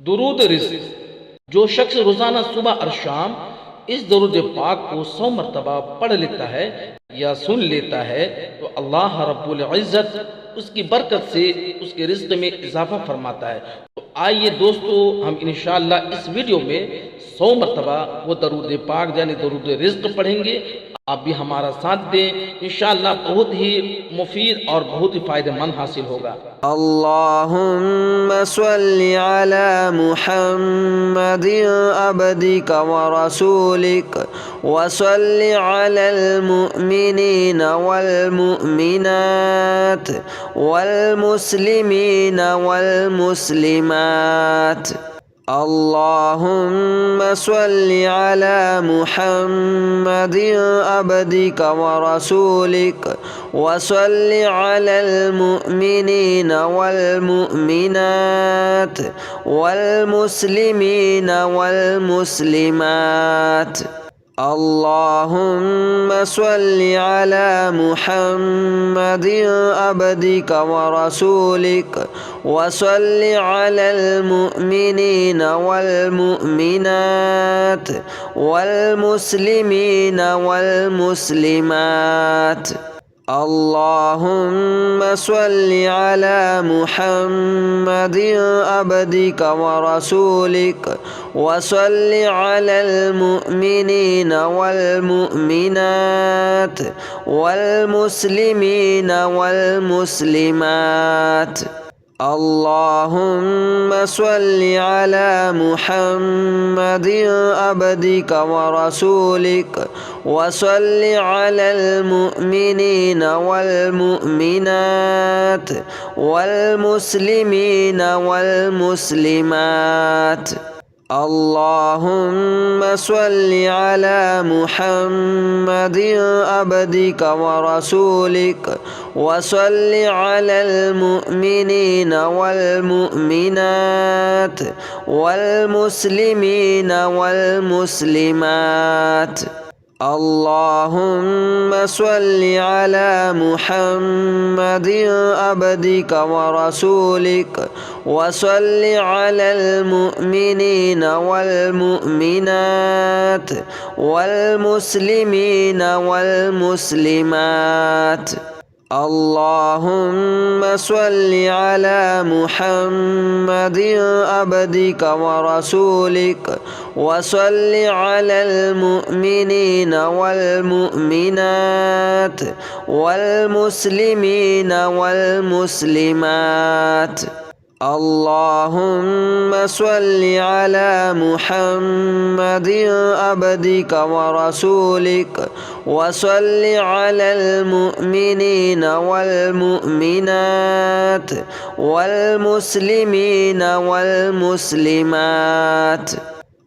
दुरूद रिज़्क़। जो शख्स रोज़ाना सुबह और शाम इस दरूद पाक को 100 मरतबा पढ़ लेता है या सुन लेता है तो अल्लाह रब्बुल इज़्ज़त उसकी बरकत से उसके रिज़्क़ में इजाफ़ा फरमाता है। तो आइए दोस्तों, हम इंशाअल्लाह इस वीडियो में 100 मरतबा वो दरूद पाक यानी दरूद रिज़्क़ पढ़ेंगे। आप भी हमारा साथ दें, इंशाअल्लाह बहुत ही मुफीद और बहुत ही फ़ायदेमंद हासिल होगा। अल्लाहुम्मा सल्लि अला मुहम्मदिन अब्दिक व रसूलिक व सल्लि अलल मुमिनीन वल मुमिनात वल मुस्लिमीन वल मुस्लिमात। अल्लाहुम्मा सल्लि अला मुहम्मदिन अब्दिक व रसूलिक व सल्लि अलल मुमिनीन वल मुमिनात वल मुस्लिमीन वल मुस्लिमात। अल्लाहुम्मा सल्लि अला मुहम्मदिन अब्दिक व रसूलिक व सल्लि अलल मुमिनीन वल मुमिनात वल मुस्लिमीन वल मुस्लिमात। अल्लाहुम्मा सल्लि अला मुहम्मदिन अब्दिक व रसूलिक व सल्लि अलल मुमिनीन वल मुमिनात वल मुस्लिमीन वल मुस्लिमात। अल्लाहुम्मा सल्लि अला मुहम्मदिन अब्दिक व रसूलिक व सल्लि अलल मुमिनीन वल मुमिनात वल मुस्लिमीन वल मुस्लिमात। अल्लाहुम्मा सल्लि अला मुहम्मदिन अब्दिक व रसूलिक व सल्लि अलल मुमिनीन वल मुमिनात वल मुस्लिमीन वल मुस्लिमात। अल्लाहुम्मा सल्लि अला मुहम्मदिन अब्दिक व रसूलिक व सल्लि अलल मुमिनीन वल मुमिनात वल मुस्लिमीन वल मुस्लिमात। अल्लाहुम्मा सल्लि अला मुहम्मदिन अब्दिक व रसूलिक व सल्लि अलल मुमिनीन वल मुमिनात वल मुस्लिमीन वल मुस्लिमात। अल्लाहुम्मा सल्लि अला मुहम्मदिन अब्दिक व रसूलिक व सल्लि अलल मुमिनीन वल मुमिनात वल मुस्लिमीन वल मुस्लिमात।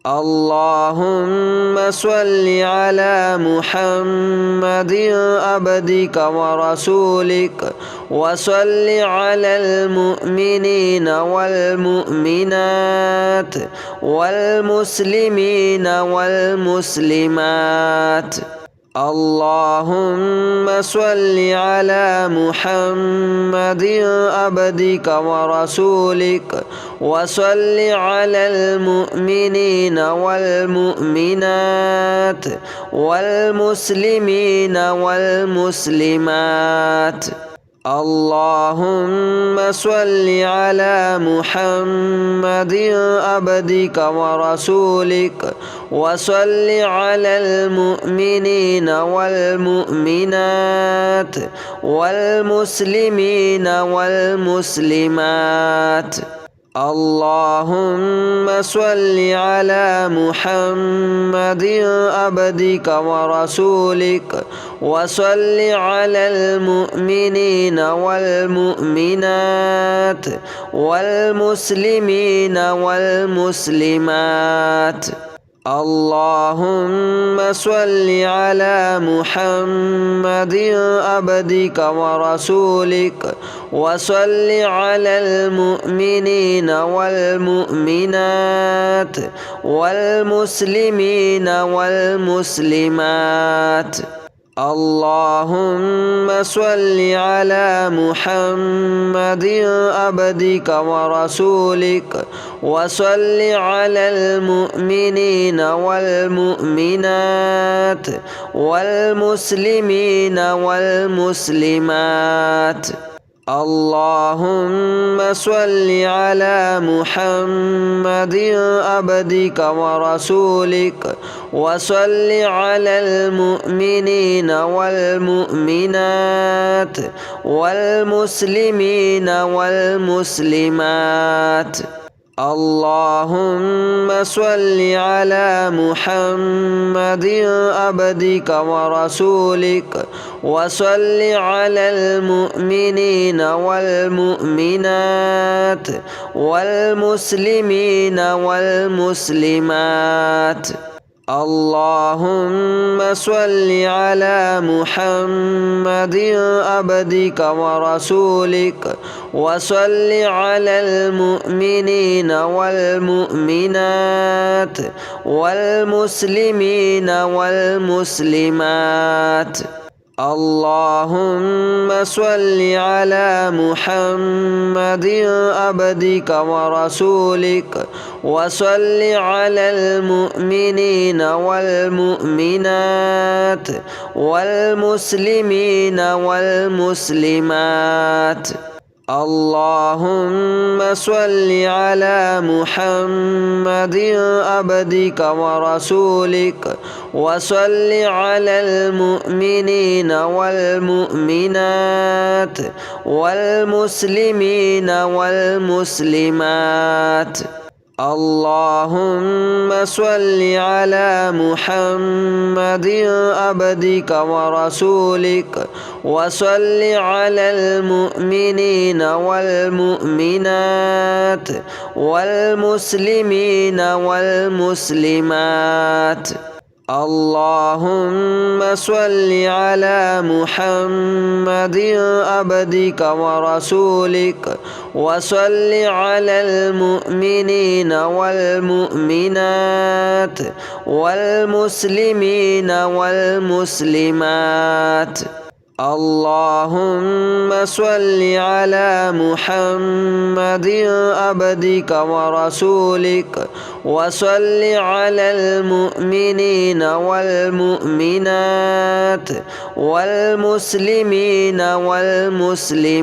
अल्लाहुम्मा सल्लि अला मुहम्मदिन अब्दिक व रसूलिक व सल्लि अलल मुमिनीन वल मुमिनात वल मुस्लिमीन वल मुस्लिमात। अल्लाहुम्मा सल्लि अला मुहम्मदिन अब्दिक व रसूलिक व सल्लि अलल मुमिनीन वल मुमिनात वल मुस्लिमीन वल मुस्लिमात। अल्लाहुम्मा सल्लि अला मुहम्मदिन अब्दिक व रसूलिक व सल्लि अलल मुमिनीन वल मुमिनात वल मुस्लिमीन वल मुस्लिमात। अल्लाहुम्मा सल्लि अला मुहम्मदिन अब्दिक व रसूलिक व सल्लि अलल मुमिनीन वल मुमिनात वल मुस्लिमीन वल मुस्लिमात। अल्लाहुम्मा सल्लि अला मुहम्मदिन अब्दिक व रसूलिक व सल्लि अलल मुमिनीन वल मुमिनात वल मुस्लिमीन वल मुस्लिमात। اللهم صل على محمد عبدك ورسولك وصل على المؤمنين والمؤمنات والمسلمين والمسلمات. اللهم صل على محمد عبدك ورسولك وصل على المؤمنين والمؤمنات والمسلمين والمسلمات. اللهم صل على محمد عبدك ورسولك وصل على المؤمنين والمؤمنات والمسلمين والمسلمات. اللهم صل على محمد عبدك ورسولك وصل على المؤمنين والمؤمنات والمسلمين والمسلمات. اللهم صل على محمد عبدك ورسولك وصل على المؤمنين والمؤمنات والمسلمين والمسلمات. اللهم صل على محمد عبدك ورسولك وصل على المؤمنين والمؤمنات والمسلمين والمسلمات. اللهم صل على محمد عبدك ورسولك وصل على المؤمنين والمؤمنات والمسلمين والمسلمات. اللهم صل على محمد عبدك ورسولك وصل على المؤمنين والمؤمنات والمسلمين والمسلمات. اللهم صل على محمد عبدك ورسولك وصل على المؤمنين والمؤمنات والمسلمين والمسلمات.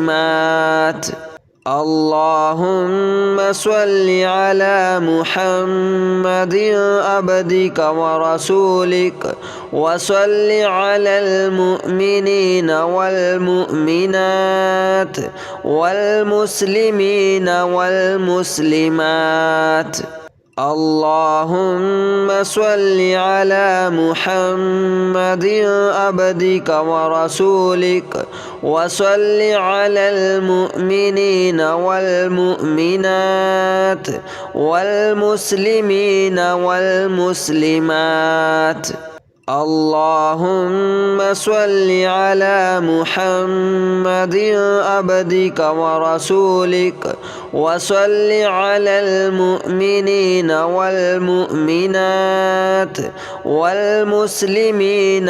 اللهم صل على محمد عبدك ورسولك وصل على المؤمنين والمؤمنات والمسلمين والمسلمات. اللهم صل على محمد عبدك ورسولك وصل على المؤمنين والمؤمنات والمسلمين والمسلمات. اللهم صل على محمد عبدك ورسولك وصل على المؤمنين والمؤمنات والمسلمين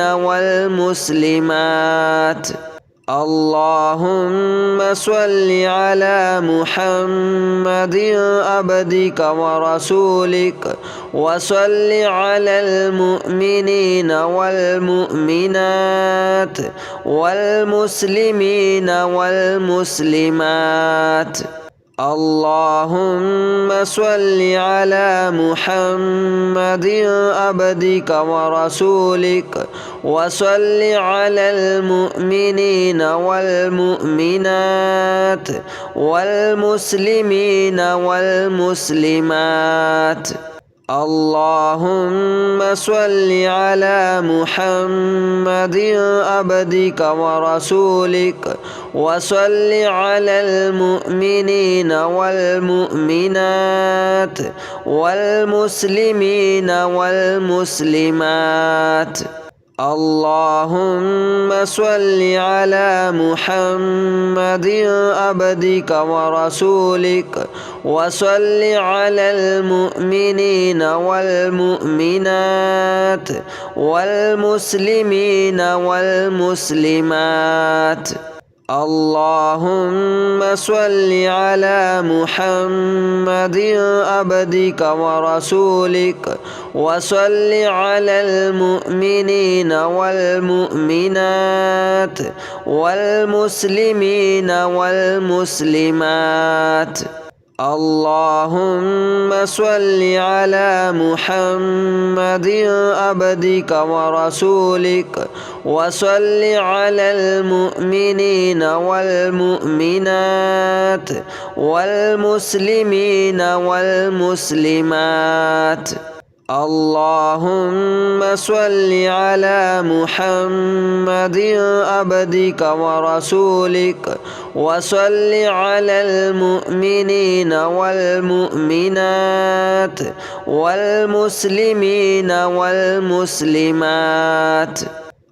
والمسلمات. اللهم صل على محمد عبدك ورسولك وصل على المؤمنين والمؤمنات والمسلمين والمسلمات. اللهم صل على محمد عبدك ورسولك وصل على المؤمنين والمؤمنات والمسلمين والمسلمات. اللهم صل على محمد عبدك ورسولك وصل على المؤمنين والمؤمنات والمسلمين والمسلمات. اللهم صل على محمد عبدك ورسولك وصل على المؤمنين والمؤمنات والمسلمين والمسلمات. اللهم صل على محمد عبدك ورسولك وصل على المؤمنين والمؤمنات والمسلمين والمسلمات. اللهم صل على محمد عبدك ورسولك وصل على المؤمنين والمؤمنات والمسلمين والمسلمات. اللهم صل على محمد عبدك ورسولك وصل على المؤمنين والمؤمنات والمسلمين والمسلمات.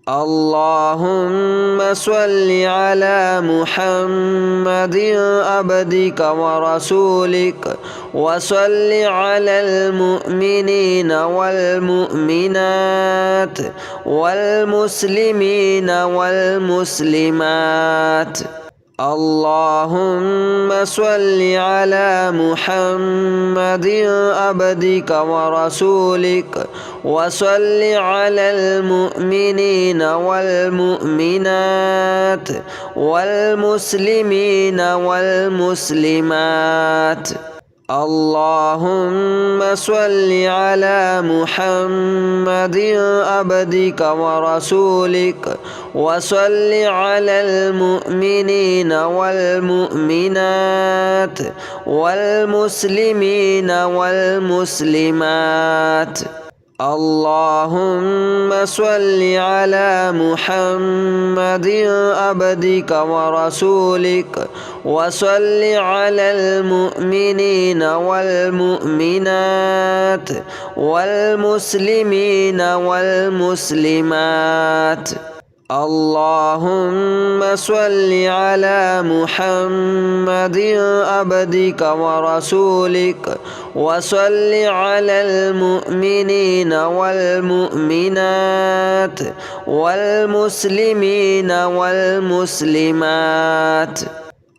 اللهم صل على محمد عبدك ورسولك وصل على المؤمنين والمؤمنات والمسلمين والمسلمات. اللهم صل على محمد عبدك ورسولك وصل على المؤمنين والمؤمنات والمسلمين والمسلمات. اللهم صل على محمد عبدك ورسولك وصل على المؤمنين والمؤمنات والمسلمين والمسلمات. اللهم صل على محمد عبدك ورسولك وصل على المؤمنين والمؤمنات والمسلمين والمسلمات. اللهم صل على محمد عبدك ورسولك وصل على المؤمنين والمؤمنات والمسلمين والمسلمات.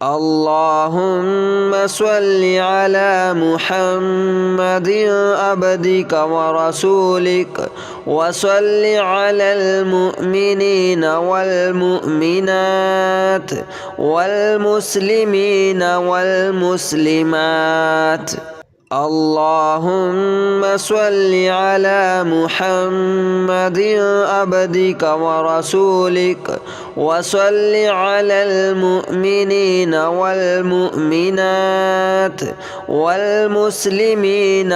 اللهم صل على محمد عبدك ورسولك وصل على المؤمنين والمؤمنات والمسلمين والمسلمات. اللهم صل على محمد عبدك ورسولك وصل على المؤمنين والمؤمنات والمسلمين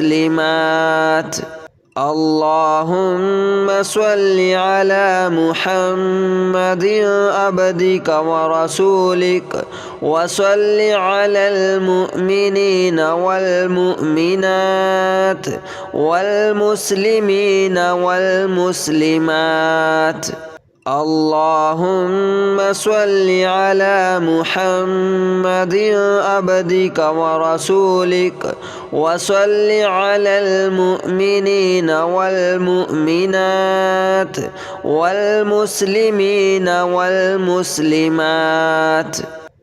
والمسلمات. اللهم صل على محمد عبدك ورسولك وصل على المؤمنين والمؤمنات والمسلمين والمسلمات. اللهم صل على محمد عبدك ورسولك وصل على المؤمنين والمؤمنات والمسلمين والمسلمات.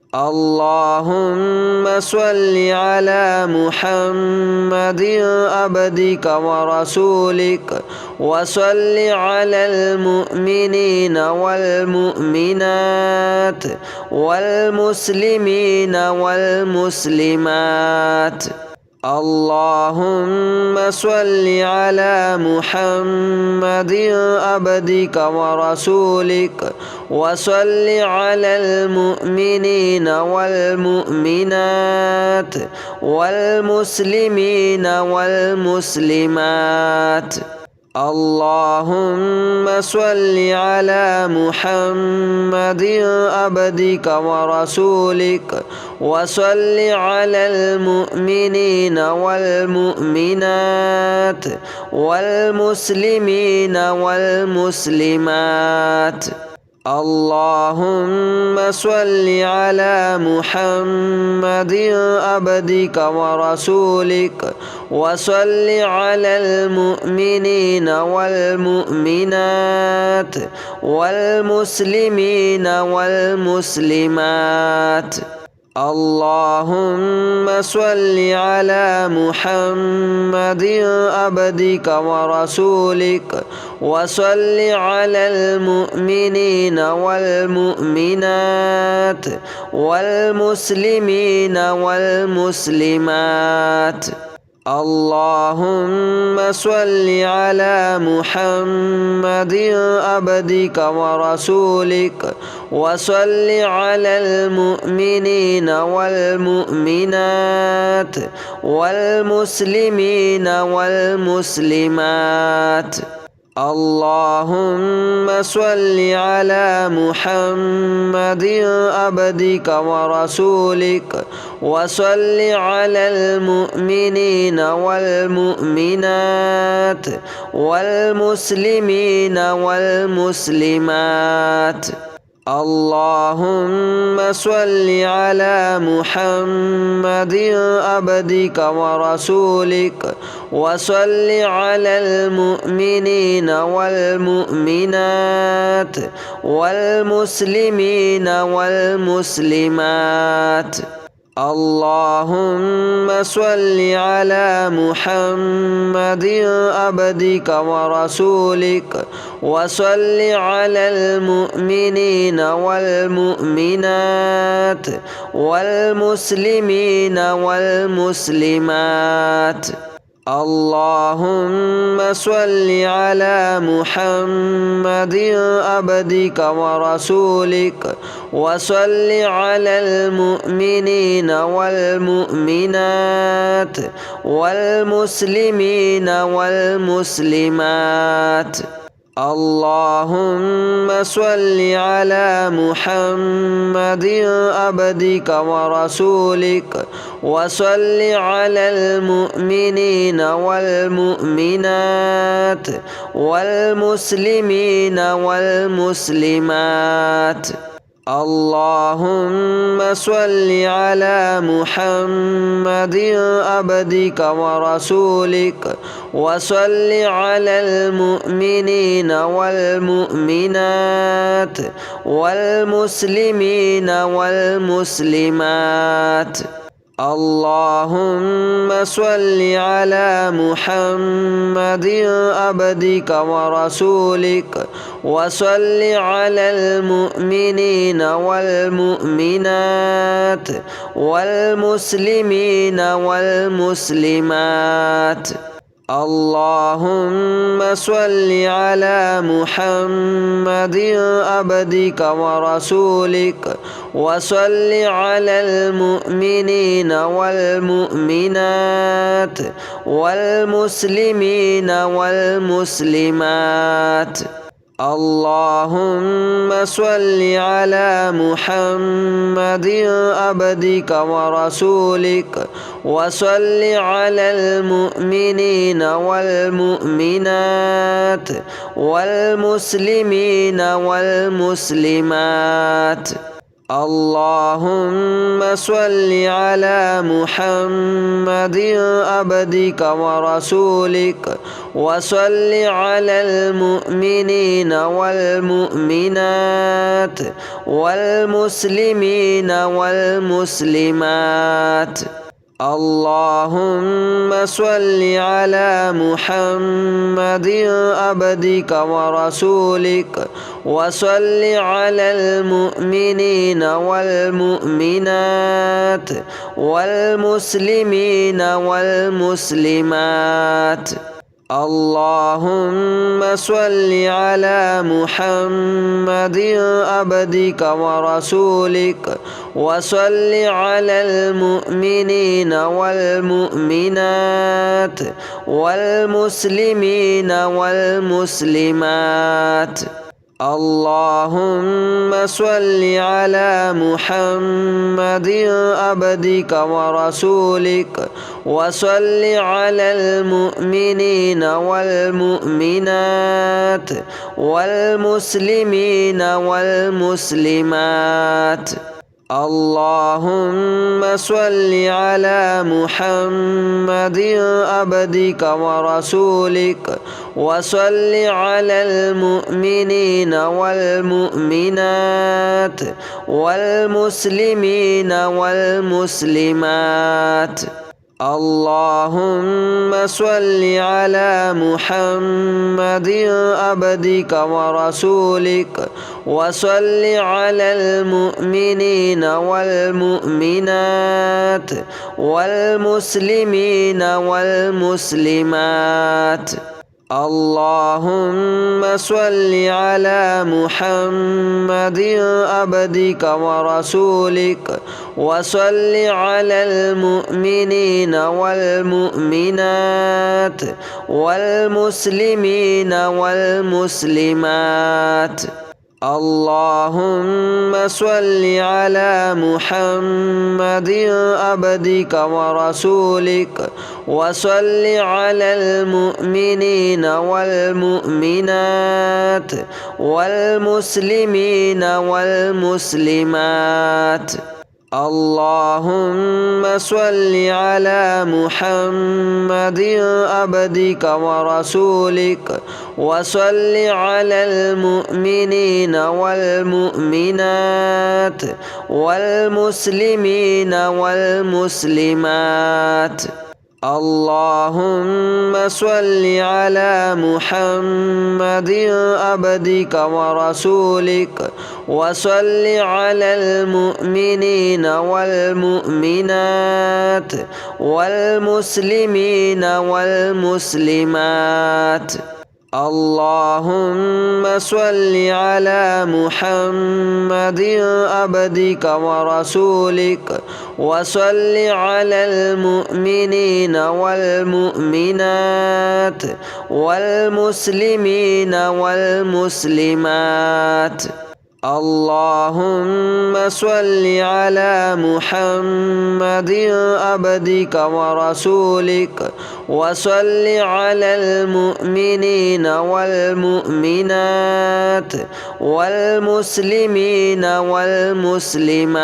اللهم صل على محمد عبدك ورسولك وصل على المؤمنين والمؤمنات والمسلمين والمسلمات. اللهم صل على محمد عبدك ورسولك وصل على المؤمنين والمؤمنات والمسلمين والمسلمات. اللهم صل على محمد عبدك ورسولك وصل على المؤمنين والمؤمنات والمسلمين والمسلمات. اللهم صل على محمد عبدك ورسولك وصل على المؤمنين والمؤمنات والمسلمين والمسلمات. اللهم صل على محمد عبدك ورسولك وصل على المؤمنين والمؤمنات والمسلمين والمسلمات. اللهم صل على محمد عبدك ورسولك وصل على المؤمنين والمؤمنات والمسلمين والمسلمات. اللهم صل على محمد عبدك ورسولك وصل على المؤمنين والمؤمنات والمسلمين والمسلمات. اللهم صل على محمد عبدك ورسولك وصل على المؤمنين والمؤمنات والمسلمين والمسلمات. اللهم صل على محمد عبدك ورسولك وصل على المؤمنين والمؤمنات والمسلمين والمسلمات. اللهم صل على محمد عبدك ورسولك وصل على المؤمنين والمؤمنات والمسلمين والمسلمات. اللهم صل على محمد عبدك ورسولك وصل على المؤمنين والمؤمنات والمسلمين والمسلمات. اللهم صل على محمد عبدك ورسولك وصل على المؤمنين والمؤمنات والمسلمين والمسلمات. اللهم صل على محمد عبدك ورسولك وصل على المؤمنين والمؤمنات والمسلمين والمسلمات. اللهم صل على محمد عبدك ورسولك وصل على المؤمنين والمؤمنات والمسلمين والمسلمات. اللهم صل على محمد عبدك ورسولك وصل على المؤمنين والمؤمنات والمسلمين والمسلمات. اللهم صل على محمد عبدك ورسولك وصل على المؤمنين والمؤمنات والمسلمين والمسلمات. اللهم صل على محمد عبدك ورسولك وصل على المؤمنين والمؤمنات والمسلمين والمسلمات. اللهم صل على محمد عبدك ورسولك وصل على المؤمنين والمؤمنات والمسلمين والمسلمات. اللهم صل على محمد عبدك ورسولك وصل على المؤمنين والمؤمنات والمسلمين والمسلمات. اللهم صل على محمد عبدك ورسولك وصل على المؤمنين والمؤمنات والمسلمين والمسلمات. اللهم صل على محمد عبدك ورسولك وصل على المؤمنين والمؤمنات والمسلمين والمسلمات. اللهم صل على محمد عبدك ورسولك وصل على المؤمنين والمؤمنات والمسلمين والمسلمات. اللهم صل على محمد عبدك ورسولك وصل على المؤمنين والمؤمنات والمسلمين والمسلمات. اللهم صل على محمد عبدك ورسولك وصل على المؤمنين والمؤمنات والمسلمين والمسلمات. اللهم صل على محمد عبدك ورسولك وصل على المؤمنين والمؤمنات والمسلمين والمسلمات. اللهم صل على محمد عبدك ورسولك وصل على المؤمنين والمؤمنات والمسلمين والمسلمات. اللهم صل على محمد عبدك ورسولك وصل على المؤمنين والمؤمنات والمسلمين والمسلمات.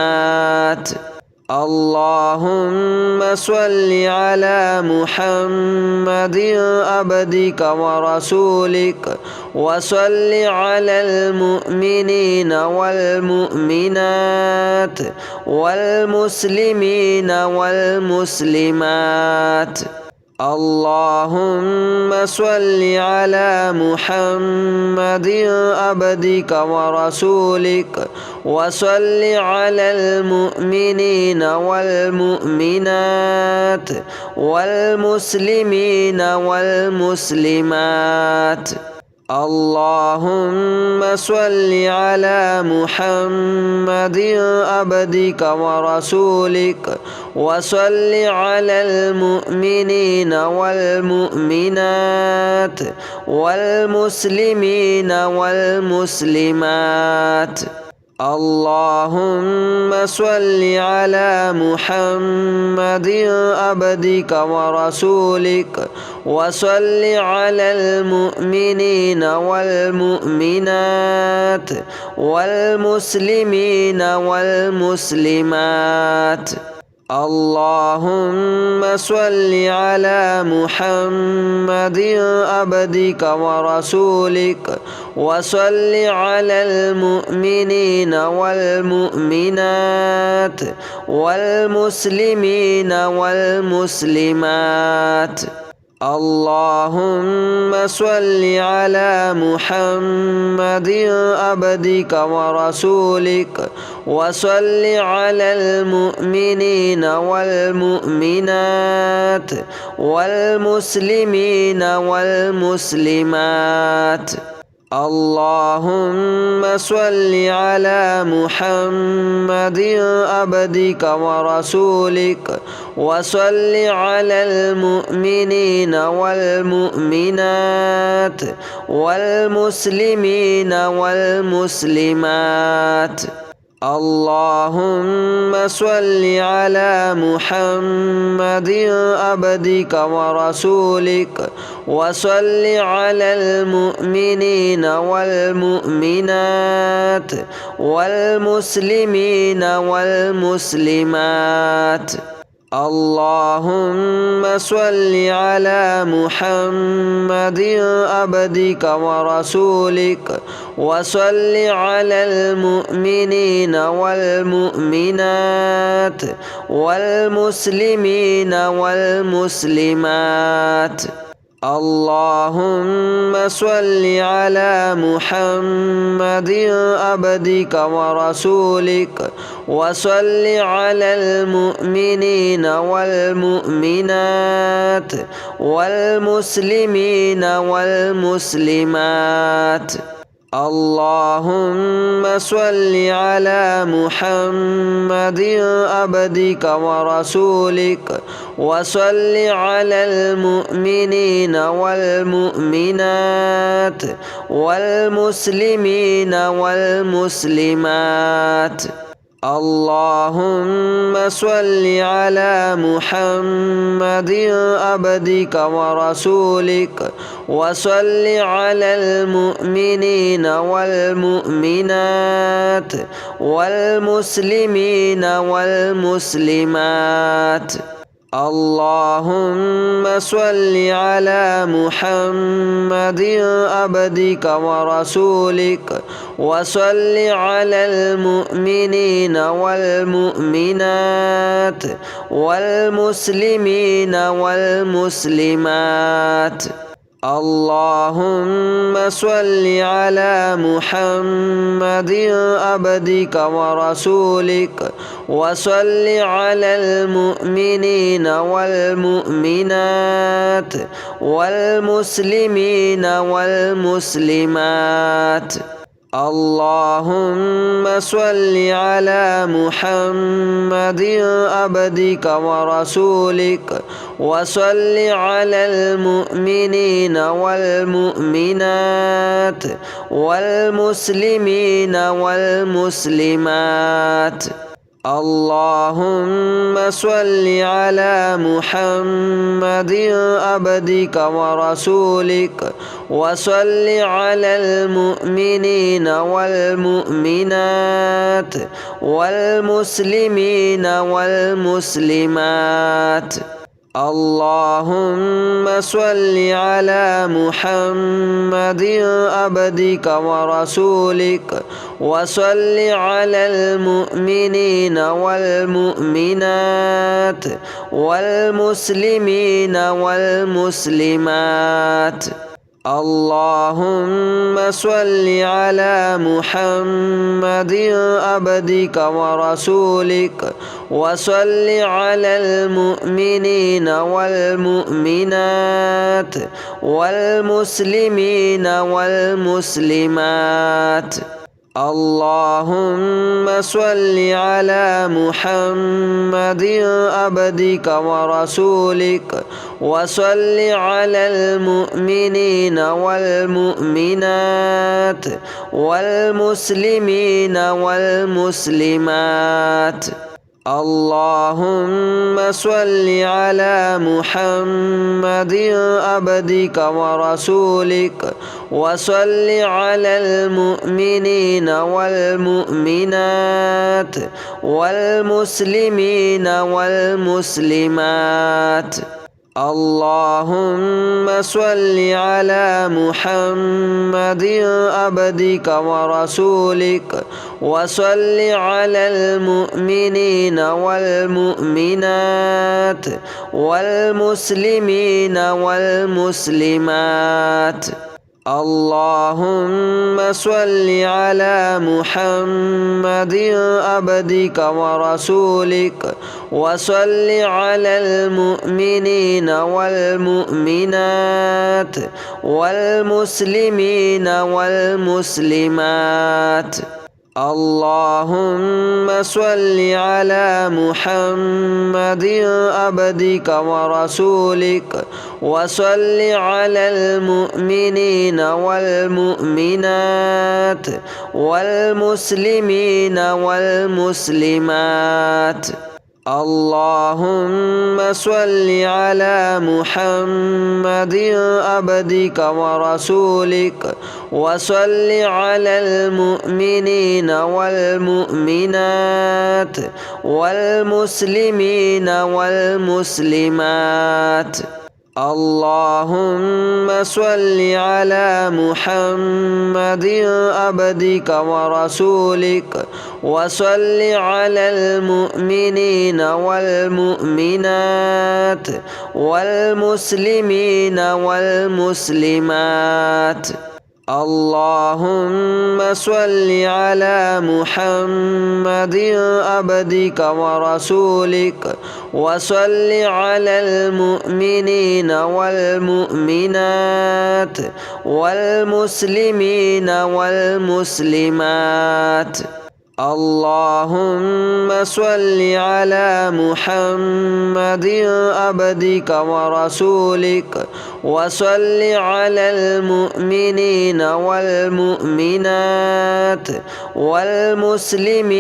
اللهم صل على محمد عبدك ورسولك وصل على المؤمنين والمؤمنات والمسلمين والمسلمات. اللهم صل على محمد عبدك ورسولك وصل على المؤمنين والمؤمنات والمسلمين والمسلمات. اللهم صل على محمد عبدك ورسولك وصل على المؤمنين والمؤمنات والمسلمين والمسلمات. اللهم صل على محمد عبدك ورسولك وصل على المؤمنين والمؤمنات والمسلمين والمسلمات. اللهم صل على محمد عبدك ورسولك وصل على المؤمنين والمؤمنات والمسلمين والمسلمات. اللهم صل على محمد عبدك ورسولك وصل على المؤمنين والمؤمنات والمسلمين والمسلمات. اللهم صل على محمد عبدك ورسولك وصل على المؤمنين والمؤمنات والمسلمين والمسلمات. اللهم صل على محمد عبدك ورسولك وصل على المؤمنين والمؤمنات والمسلمين والمسلمات. اللهم صل على محمد عبدك ورسولك وصل على المؤمنين والمؤمنات والمسلمين والمسلمات. اللهم صل على محمد عبدك ورسولك وصل على المؤمنين والمؤمنات والمسلمين والمسلمات. اللهم صل على محمد عبدك ورسولك وصل على المؤمنين والمؤمنات والمسلمين والمسلمات. اللهم صل على محمد عبدك ورسولك وصل على المؤمنين والمؤمنات والمسلمين والمسلمات. اللهم صل على محمد عبدك ورسولك وصل على المؤمنين والمؤمنات والمسلمين والمسلمات. اللهم صل على محمد عبدك ورسولك وصل على المؤمنين والمؤمنات والمسلمين والمسلمات. اللهم صل على محمد عبدك ورسولك وصل على المؤمنين والمؤمنات والمسلمين والمسلمات. اللهم صل على محمد عبدك ورسولك وصل على المؤمنين والمؤمنات والمسلمين والمسلمات. اللهم صل على محمد عبدك ورسولك وصل على المؤمنين والمؤمنات والمسلمين والمسلمات. اللهم صل على محمد عبدك ورسولك وصل على المؤمنين والمؤمنات والمسلمين والمسلمات. اللهم صل على محمد عبدك ورسولك وصل على المؤمنين والمؤمنات والمسلمين والمسلمات. اللهم صل على محمد عبدك ورسولك وصل على المؤمنين والمؤمنات والمسلمين والمسلمات. اللهم صل على محمد عبدك ورسولك وصل على المؤمنين والمؤمنات والمسلمين والمسلمات. اللهم صل على محمد عبدك ورسولك وصل على المؤمنين والمؤمنات والمسلمين والمسلمات. اللهم صل على محمد عبدك ورسولك وصل على المؤمنين والمؤمنات والمسلمين والمسلمات. اللهم صل على محمد عبدك ورسولك وصل على المؤمنين والمؤمنات والمسلمين والمسلمات. اللهم صل على محمد عبدك ورسولك وصل على المؤمنين والمؤمنات والمسلمين والمسلمات. اللهم صل على محمد عبدك ورسولك وصل على المؤمنين والمؤمنات والمسلمين والمسلمات. اللهم صل على محمد عبدك ورسولك وصل على المؤمنين والمؤمنات والمسلمين